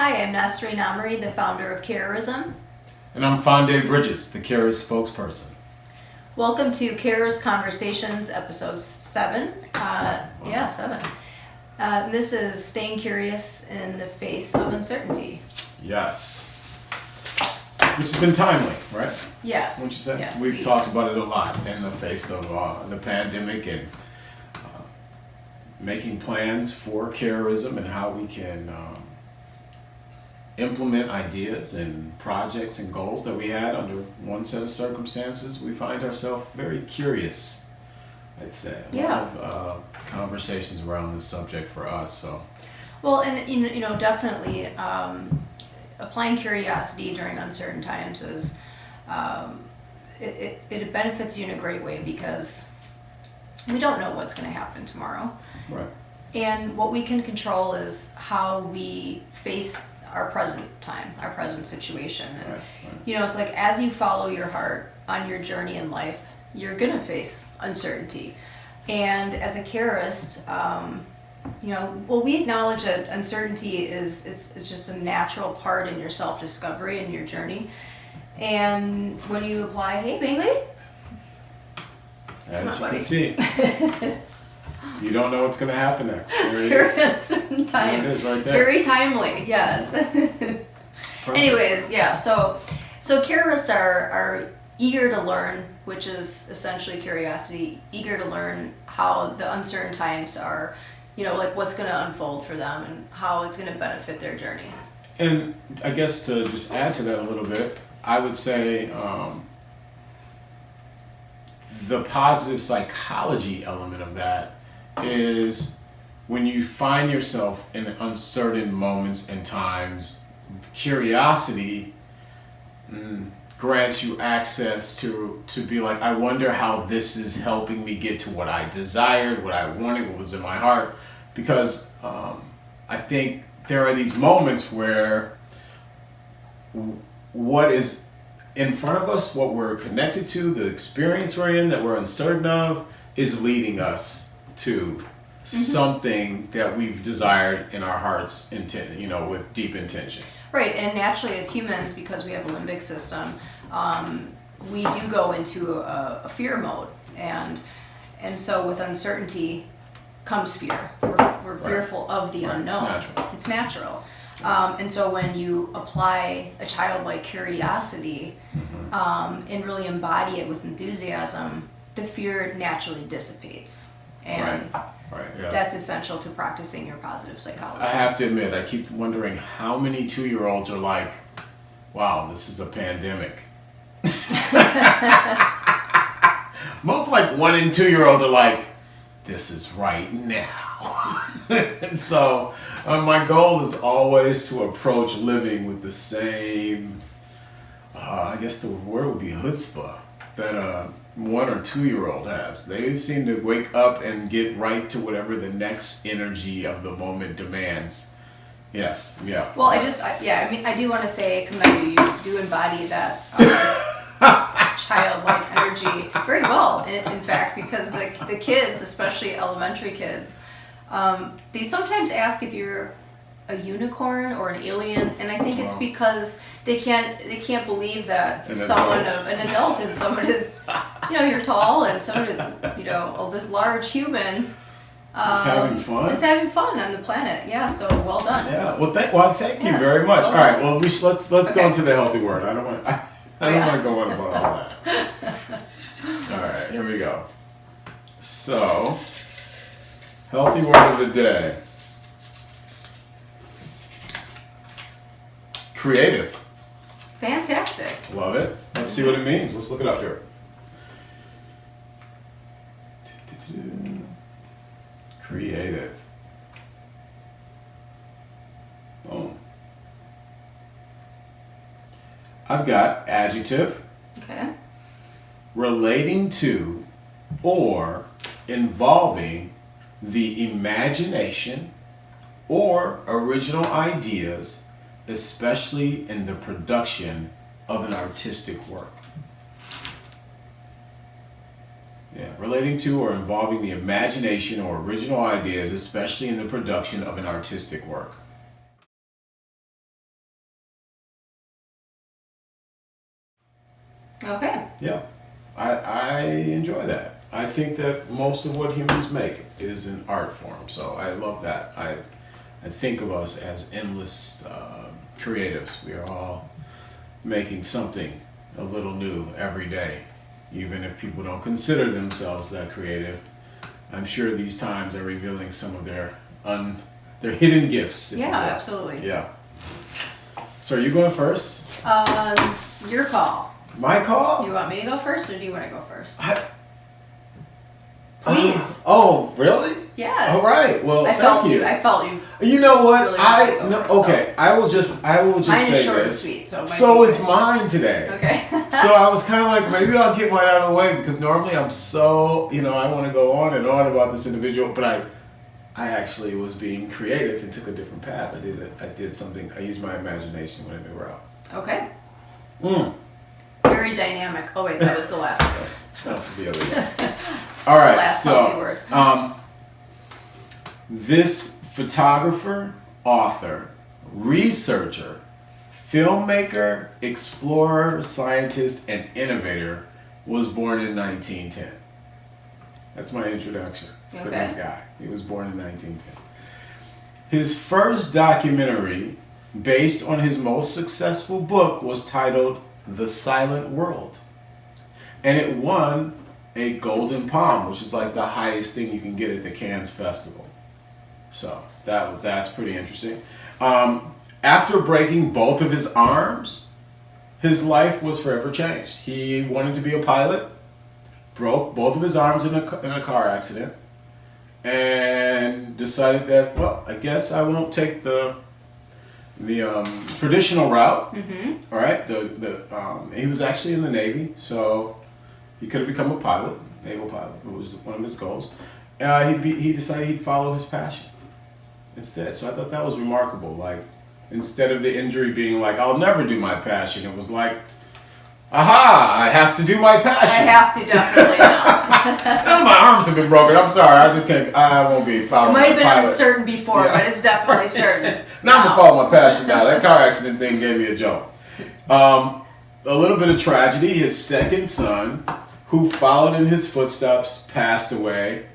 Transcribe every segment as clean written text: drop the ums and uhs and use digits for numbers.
Hi, I'm Nasreen Amri, the founder of Carrorism. And I'm Fonde Bridges, the Carrorist spokesperson. Welcome to Carrorist Conversations, episode 7. Wow. 7. This is staying curious in the face of uncertainty. Yes. Which has been timely, right? Yes. Wouldn't you say? Yes, We've talked about it a lot in the face of the pandemic and making plans for Carrorism and how we can implement ideas and projects and goals that we had under one set of circumstances. We find ourselves very curious, I'd say. A lot of conversations around this subject for us. So. Well, and definitely applying curiosity during uncertain times is it benefits you in a great way because we don't know what's going to happen tomorrow. Right. And what we can control is how we face our present time, our present situation. And, Right. it's like as you follow your heart on your journey in life, you're going to face uncertainty. And as a carrorist, we acknowledge that uncertainty it's just a natural part in your self-discovery and your journey. And when you apply, hey, Bingley. As you can see, you don't know what's going to happen next. There it Very is. uncertain time. There it is right there. Very timely, yes. Anyways, yeah, so carrorists are eager to learn, which is essentially curiosity, eager to learn how the uncertain times are, like what's going to unfold for them and how it's going to benefit their journey. And I guess to just add to that a little bit, I would say the positive psychology element of that is when you find yourself in uncertain moments and times, curiosity grants you access to be like, I wonder how this is helping me get to what I desired, what I wanted, what was in my heart. Because I think there are these moments where what is in front of us, what we're connected to, the experience we're in that we're uncertain of, is leading us to something that we've desired in our hearts, with deep intention. Right, and naturally as humans, because we have a limbic system, we do go into a fear mode, and so with uncertainty comes fear. We're fearful of the unknown. It's natural. And so when you apply a childlike curiosity and really embody it with enthusiasm, the fear naturally dissipates. And that's essential to practicing your positive psychology. I have to admit, I keep wondering how many 2-year-olds are like, wow, this is a pandemic. Most like 1 and 2-year-olds are like, this is right now. And so my goal is always to approach living with the same, I guess the word would be chutzpah, that 1 or 2-year-old has. They seem to wake up and get right to whatever the next energy of the moment demands. Yes, yeah. Well, I do want to say, commend you. You do embody that childlike energy very well, in fact, because the kids, especially elementary kids, they sometimes ask if you're a unicorn or an alien, and I think it's because they can't believe that an adult and someone is, you're tall and someone is, this large human is having fun on the planet. Yeah, so well done. Yeah, thank you very much. All right, well, let's go into the healthy word. I don't want to go on about all that. All right, here we go. So, healthy word of the day. Creative. Fantastic. Love it. Let's see what it means. Let's look it up here. Creative. Boom. I've got adjective. Okay. Relating to or involving the imagination or original ideas, especially in the production of an artistic work. Relating to or involving the imagination or original ideas, especially in the production of an artistic work. Okay. Yeah, I enjoy that. I think that most of what humans make is an art form, so I love that. I think of us as endless creatives. We are all making something a little new every day, even if people don't consider themselves that creative. I'm sure these times are revealing some of their hidden gifts. If you Yeah, will. absolutely. Yeah. So are you going first? Your call. My call? Do you want me to go first, or do you want to go first? I, Please. Oh, really? Yes. All right. Well, I thank felt you. I felt you. You know what? Really wanted to go No, first, okay. I will just Mine say is short and this. sweet, so it might So be is good. mine today. Okay. So I was kind of like, maybe I'll get mine out of the way because normally I'm so, I want to go on and on about this individual, but I actually was being creative and took a different path. I did something. I used my imagination when I knew route. Okay. Mm. Very dynamic. Oh wait, that was the last. That was the other one. All right. Last healthy So, word. this photographer, author, researcher, filmmaker, explorer, scientist, and innovator was born in 1910. That's my introduction to this guy. He was born in 1910. His first documentary, based on his most successful book, was titled The Silent World. And it won a Golden Palm, which is like the highest thing you can get at the Cannes Festival. So that's pretty interesting. After breaking both of his arms, his life was forever changed. He wanted to be a pilot, broke both of his arms in a car accident, and decided that, well, I guess I won't take the traditional route. Mm-hmm. All right, he was actually in the Navy, so he could have become a pilot, naval pilot. It was one of his goals. He decided he'd follow his passion instead. So I thought that was remarkable. Like, instead of the injury being like, I'll never do my passion, it was like, aha, I have to do my passion. I have to definitely now. Now my arms have been broken. I'm sorry. I just can't. I won't be following It might have been pilot. uncertain before, Yeah. but it's definitely certain. Now I'm gonna follow my passion now. That car accident thing gave me a jolt. A little bit of tragedy. His second son, who followed in his footsteps, passed away.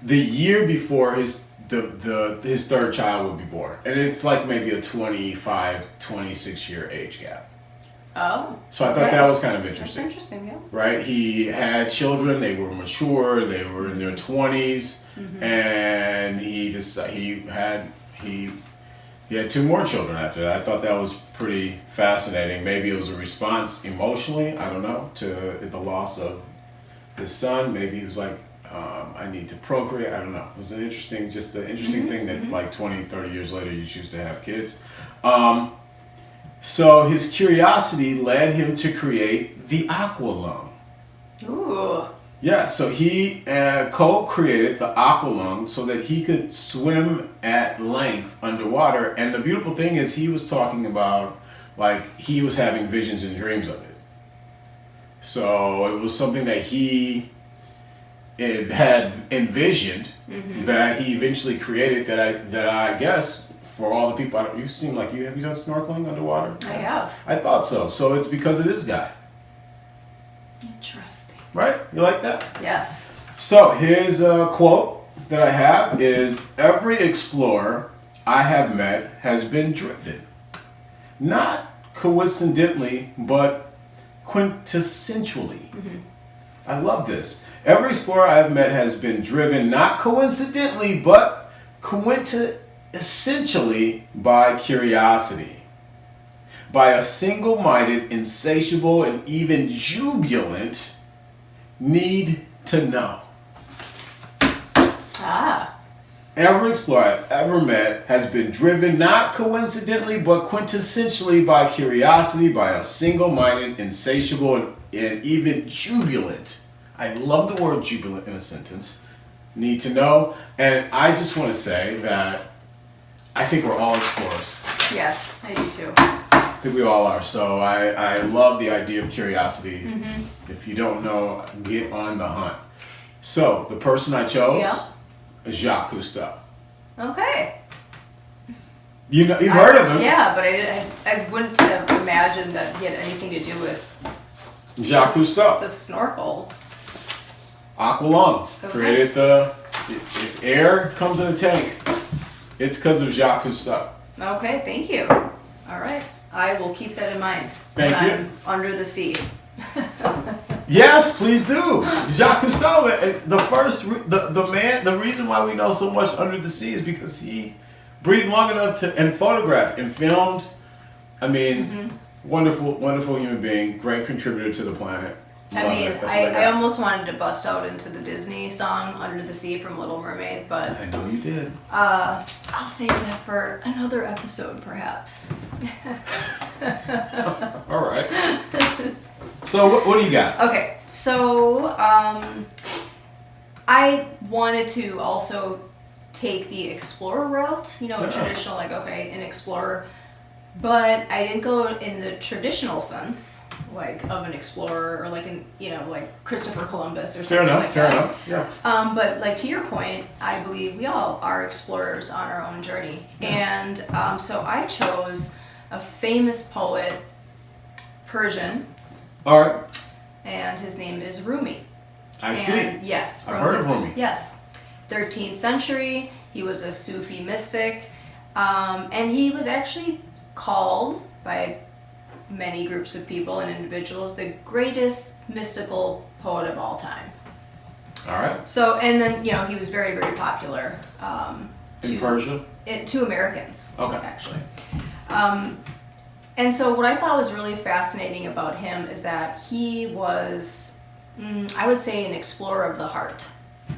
The year before his third child would be born, and it's like maybe a 25, 26 year age gap. Oh. So I thought that was kind of interesting. That's interesting, yeah. Right? He had children. They were mature. They were in their 20s, and he had two more children after that. I thought that was pretty fascinating. Maybe it was a response emotionally, I don't know, to the loss of his son. Maybe he was like, I need to procreate. I don't know. It was an interesting thing that like 20, 30 years later you choose to have kids. So his curiosity led him to create the aqua lung. Ooh. Yeah, so he co-created the aqua lung so that he could swim at length underwater. And the beautiful thing is he was talking about, like, he was having visions and dreams of it. So it was something that he had envisioned that he eventually created that I guess for all the people, you seem like have you done snorkeling underwater? I have. I thought so. So it's because of this guy. Interesting. Right? You like that? Yes. So his quote that I have is, every explorer I have met has been driven, not coincidentally, but quintessentially. I love this. Every explorer I have met has been driven, not coincidentally, but essentially by curiosity, by a single-minded, insatiable, and even jubilant need to know. Ah. Every explorer I've ever met has been driven, not coincidentally, but quintessentially by curiosity, by a single-minded, insatiable, and even jubilant. I love the word jubilant in a sentence. Need to know. And I just want to say that I think we're all explorers. Yes, I do too. I think we all are. So I love the idea of curiosity. If you don't know, get on the hunt. So the person I chose is Jacques Cousteau. Okay. You know, you've heard of him. Yeah, but I wouldn't have imagined that he had anything to do with Jacques Cousteau. the snorkel. Aqualung Okay. created the. If air comes in a tank, it's because of Jacques Cousteau. Okay, thank you. All right, I will keep that in mind. Thank when you. I'm under the sea. Yes, please do. Jacques Cousteau, the reason why we know so much Under the Sea is because he breathed long enough and photographed and filmed. I mean, wonderful, wonderful human being, great contributor to the planet. I Love mean, it. That's what I got. almost wanted to bust out into the Disney song Under the Sea from Little Mermaid, but I know you did. I'll save that for another episode, perhaps. All right. So what do you got? Okay, so I wanted to also take the explorer route, you know, a traditional, like, okay, an explorer, but I didn't go in the traditional sense, like, of an explorer, or like, like Christopher Columbus or something like Fair that. enough, yeah. But like to your point, I believe we all are explorers on our own journey. Yeah. And so I chose a famous poet, Persian, All right. and his name is Rumi. I see. Yes. I've heard of Rumi. Yes. 13th century, he was a Sufi mystic, and he was actually called by many groups of people and individuals the greatest mystical poet of all time. All right. So, and then, you know, he was very, very popular. In Persia? To Americans, Okay. actually. And so what I thought was really fascinating about him is that he was, I would say, an explorer of the heart.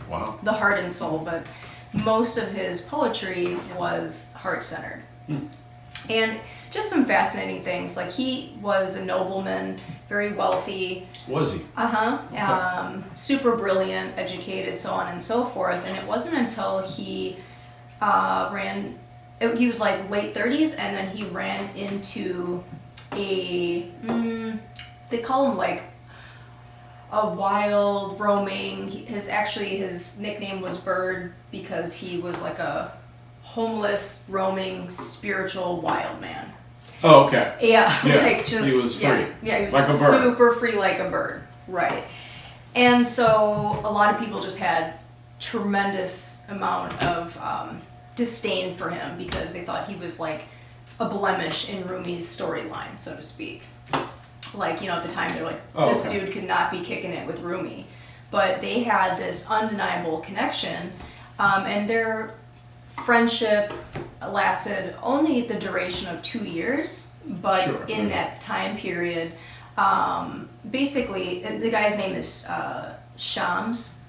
Wow. The heart and soul, but most of his poetry was heart-centered. And just some fascinating things, like he was a nobleman, very wealthy. Was he? Super brilliant, educated, so on and so forth. And it wasn't until he he was like late 30s, and then he ran into they call him like a wild roaming. His nickname was Bird because he was like a homeless, roaming, spiritual wild man. Oh, okay. Yeah, Yeah, like just he was free. Yeah, he was Like a bird. super free, like a bird, right? And so a lot of people just had tremendous amount of disdain for him because they thought he was like a blemish in Rumi's storyline, so to speak. Like, you know, at the time they're like, this okay. dude could not be kicking it with Rumi, but they had this undeniable connection, and their friendship lasted only the duration of 2 years, but Sure. in that time period, basically, the guy's name is Shams,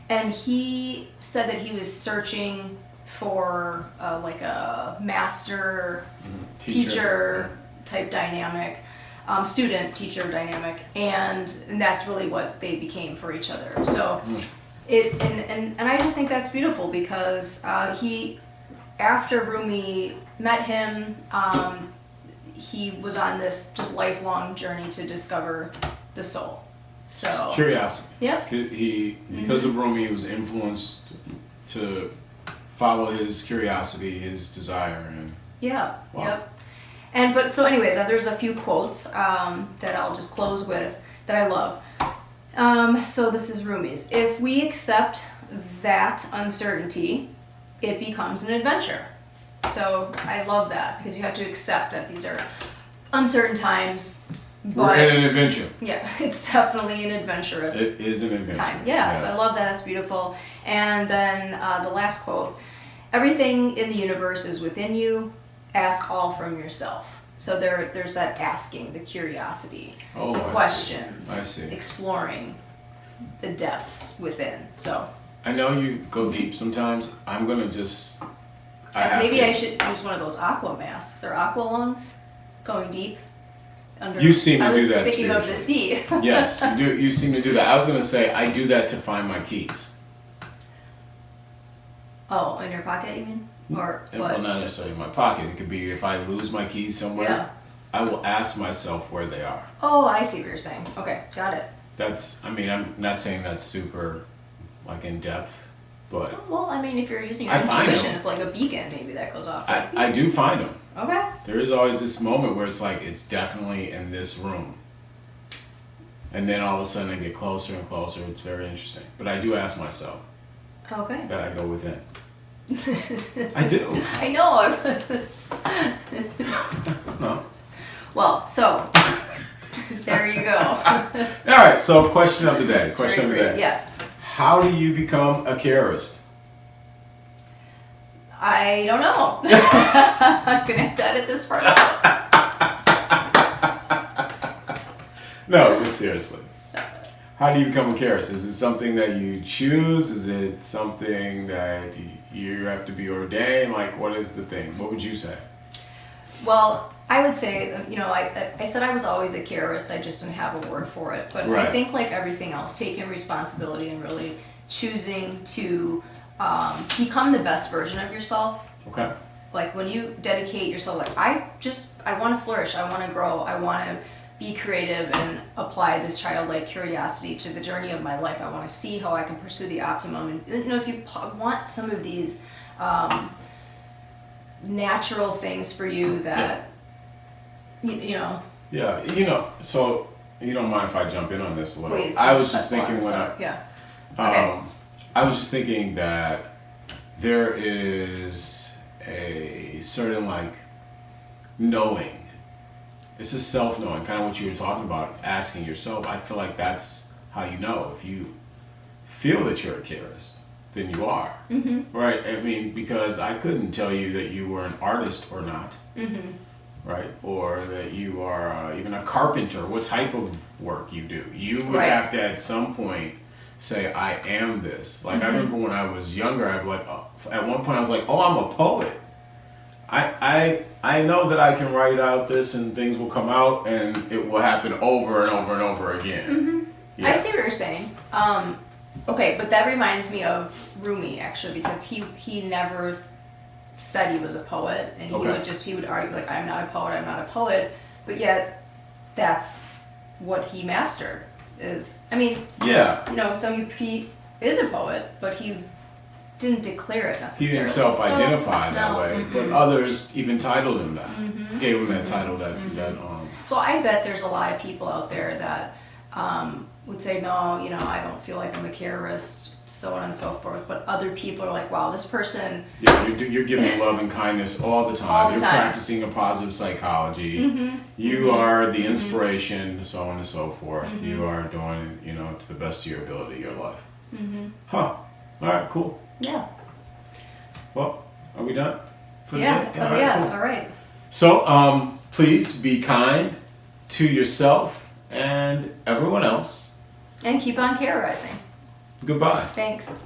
and he said that he was searching for like a master teacher type dynamic, student teacher dynamic, and that's really what they became for each other. So and I just think that's beautiful because after Rumi met him, he was on this just lifelong journey to discover the soul. So Curiosity. Yep. He because of Rumi, he was influenced to follow his curiosity, his desire, and Yeah. Wow. Yep. But so anyways, there's a few quotes that I'll just close with that I love. So this is Rumi's. If we accept that uncertainty, it becomes an adventure. So I love that because you have to accept that these are uncertain times. we're But in an adventure. yeah, it's definitely an adventurous It is an adventure. time. Yeah, so I Yes. love that. That's beautiful. And then the last quote: everything in the universe is within you. Ask all from yourself. So there's that asking, the curiosity, Oh, questions, I see. exploring the depths within. So I know you go deep sometimes. I'm gonna just. I should use one of those aqua masks or aqua lungs, going deep. You seem to I was do that thinking of the sea. Yes, you do. You seem to do that. I was gonna say I do that to find my keys. Oh, in your pocket, you mean? Or And, what? well, not necessarily in my pocket. It could be if I lose my keys somewhere. Yeah. I will ask myself where they are. Oh, I see what you're saying. Okay, got it. That's. I mean, I'm not saying that's super, like in depth. But Well, I mean, if you're using your I find intuition, them. it's like a beacon maybe that goes off. I do find them. Okay. There is always this moment where it's like, it's definitely in this room. And then all of a sudden I get closer and closer. It's very interesting. But I do ask myself Okay. that I go within. I do. I know. No. Well, so there you go. All right, so question of the day. Question of the day. Yes. How do you become a carrorist? I don't know. I'm gonna have to edit this part out. No, but seriously. How do you become a carrorist? Is it something that you choose? Is it something that you have to be ordained? Like, what is the thing? What would you say? Well, I would say, I said I was always a carrorist, I just didn't have a word for it. But Right. I think like everything else, taking responsibility and really choosing to become the best version of yourself. Okay. Like when you dedicate yourself, like I want to flourish, I want to grow, I want to be creative and apply this childlike curiosity to the journey of my life. I want to see how I can pursue the optimum. And if you want some of these natural things for you that, you know. Yeah, so you don't mind if I jump in on this a little? Please. I was just thinking Yeah. Okay. I was just thinking that there is a certain like knowing. It's just self-knowing, kind of what you were talking about, asking yourself. I feel like that's how you know. If you feel that you're a carrorist, then you are. Mm-hmm. Right? I mean, because I couldn't tell you that you were an artist or not. Mm-hmm. Right? Or that you are even a carpenter, what type of work you do. You would Right. have to at some point say, I am this. Like, I remember when I was younger, I'd be like, at one point I was like, oh, I'm a poet. I know that I can write out this and things will come out and it will happen over and over and over again. Mm-hmm. Yeah. I see what you're saying. Okay, but that reminds me of Rumi actually, because he never said he was a poet, and he would argue like, I'm not a poet, but yet that's what he mastered. Yeah. So he is a poet, but he didn't declare it He necessarily. didn't self-identify that no, way, but others even titled him that. Gave him that title that So I bet there's a lot of people out there that would say, no, I don't feel like I'm a carrorist, so on and so forth. But other people are like, wow, this person. Yeah, you're giving love and kindness all the time. All the you're time. practicing a positive psychology. Mm-hmm. You are the inspiration, so on and so forth. You are doing, to the best of your ability, your life. Huh. All right, cool. Yeah. Well, are we done? For the Yeah. day? Oh, All right, yeah. cool. All right. So, please be kind to yourself and everyone else. And keep on carrorizing. Goodbye. Thanks.